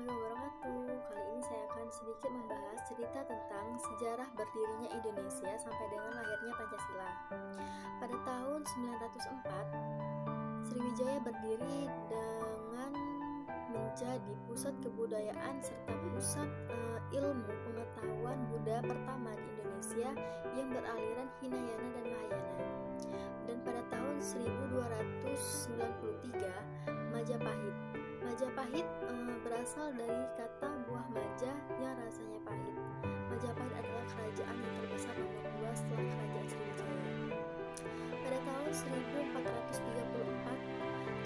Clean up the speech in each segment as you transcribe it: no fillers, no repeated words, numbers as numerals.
warahmatullahi wabarakatuh. Kali ini saya akan sedikit membahas cerita tentang sejarah berdirinya Indonesia sampai dengan lahirnya Pancasila. Pada tahun 904, Sriwijaya berdiri dengan menjadi pusat kebudayaan serta pusat ilmu pengetahuan Buddha pertama di Indonesia yang beraliran Hinayana dan Mahayana. Dan pada tahun 1293, Majapahit berasal dari kata buah maja yang rasanya pahit. Majapahit adalah kerajaan yang terbesar nomor 2 setelah kerajaan Sriwijaya. Pada tahun 1434,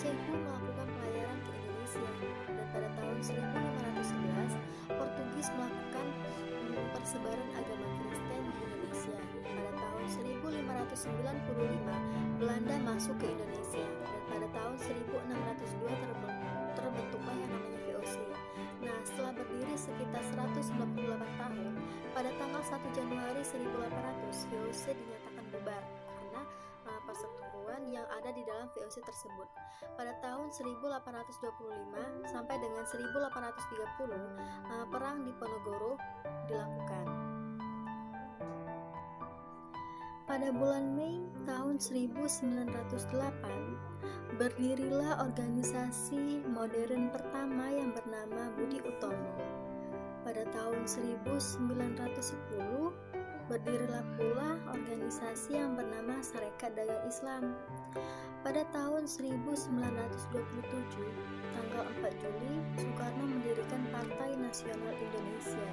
Cehu melakukan pelayaran ke Indonesia, dan pada tahun 1511, Portugis melakukan persebaran agama Kristen di Indonesia. Pada tahun 1595, Belanda masuk ke Indonesia, dan pada tahun 1602 terbentuklah yang namanya VOC. Nah, setelah berdiri sekitar 198 tahun, pada tanggal 1 Januari 1800, VOC dinyatakan bubar karena perseteruan yang ada di dalam VOC tersebut. Pada tahun 1825 sampai dengan 1830, perang Diponegoro dilakukan. Pada bulan Mei tahun 1908, berdirilah organisasi modern pertama yang bernama Budi Utomo. Pada tahun 1910, berdirilah pula organisasi yang bernama Sarekat Dagang Islam. Pada tahun 1927, tanggal 4 Juli, Soekarno mendirikan Partai Nasional Indonesia.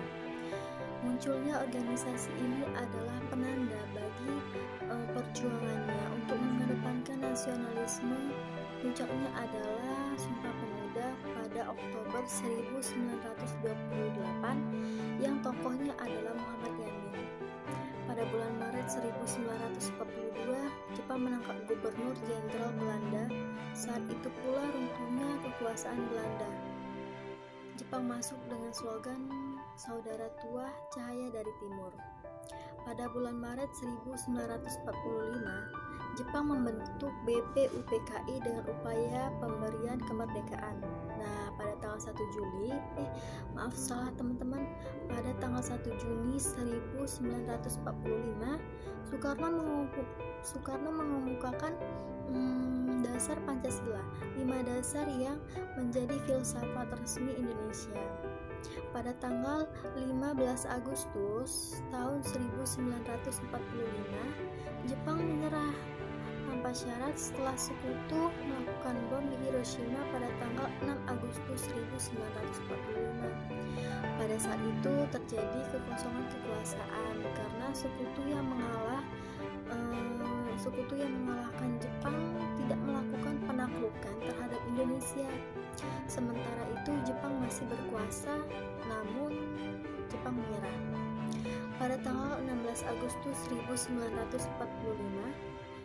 Munculnya organisasi ini adalah penanda bagi perjuangannya untuk mengedepankan nasionalisme. Puncaknya adalah Sumpah Pemuda pada Oktober 1928 yang tokohnya adalah Muhammad Yamin. Pada bulan Maret 1942, Jepang menangkap Gubernur Jenderal Belanda. Saat itu pula runtuhnya kekuasaan Belanda. Jepang masuk dengan slogan Saudara Tua, Cahaya dari Timur. Pada bulan Maret 1945, Jepang membentuk BPUPKI dengan upaya pemberian kemerdekaan. Nah, pada tanggal 1 Juli, pada tanggal 1 Juni 1945, Soekarno mengemukakan dasar Pancasila, 5 dasar yang menjadi filsafat resmi Indonesia. Pada tanggal 15 Agustus tahun 1945, Jepang menyerah tanpa syarat setelah sekutu melakukan bom di Hiroshima pada tanggal 6 Agustus 1945. Pada saat itu terjadi kekosongan kekuasaan karena sekutu yang mengalahkan Jepang tidak melakukan penaklukan terhadap Indonesia. Sementara itu Jepang masih berkuasa, namun Jepang menyerah. Pada tanggal 16 Agustus 1945,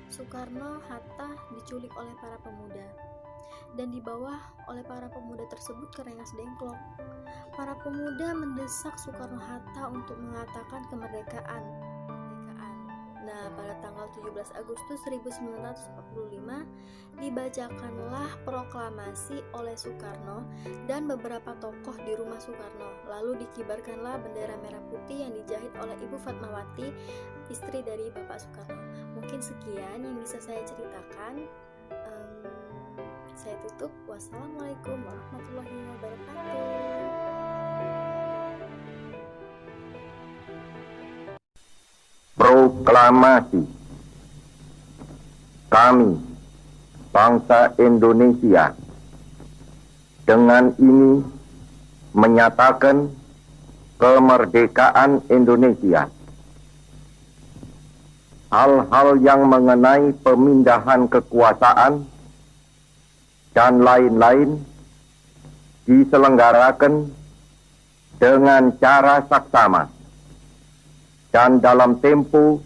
Soekarno-Hatta diculik oleh para pemuda dan dibawa oleh para pemuda tersebut ke Rengas Dengklok. Para pemuda mendesak Soekarno-Hatta untuk mengatakan kemerdekaan. Nah, pada tanggal 17 Agustus 1945 dibacakanlah proklamasi oleh Soekarno dan beberapa tokoh di rumah Soekarno. Lalu dikibarkanlah bendera merah putih yang dijahit oleh Ibu Fatmawati, istri dari Bapak Soekarno. Mungkin sekian yang bisa saya ceritakan. Saya tutup. Wassalamualaikum warahmatullahi wabarakatuh. Proklamasi. Kami, bangsa Indonesia, dengan ini menyatakan kemerdekaan Indonesia. Hal-hal yang mengenai pemindahan kekuasaan dan lain-lain diselenggarakan dengan cara saksama dan dalam tempo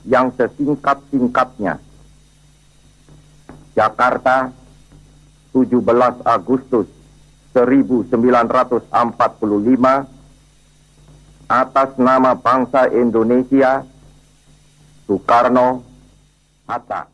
yang sesingkat-singkatnya. Jakarta, 17 Agustus 1945, atas nama bangsa Indonesia, Soekarno-Hatta.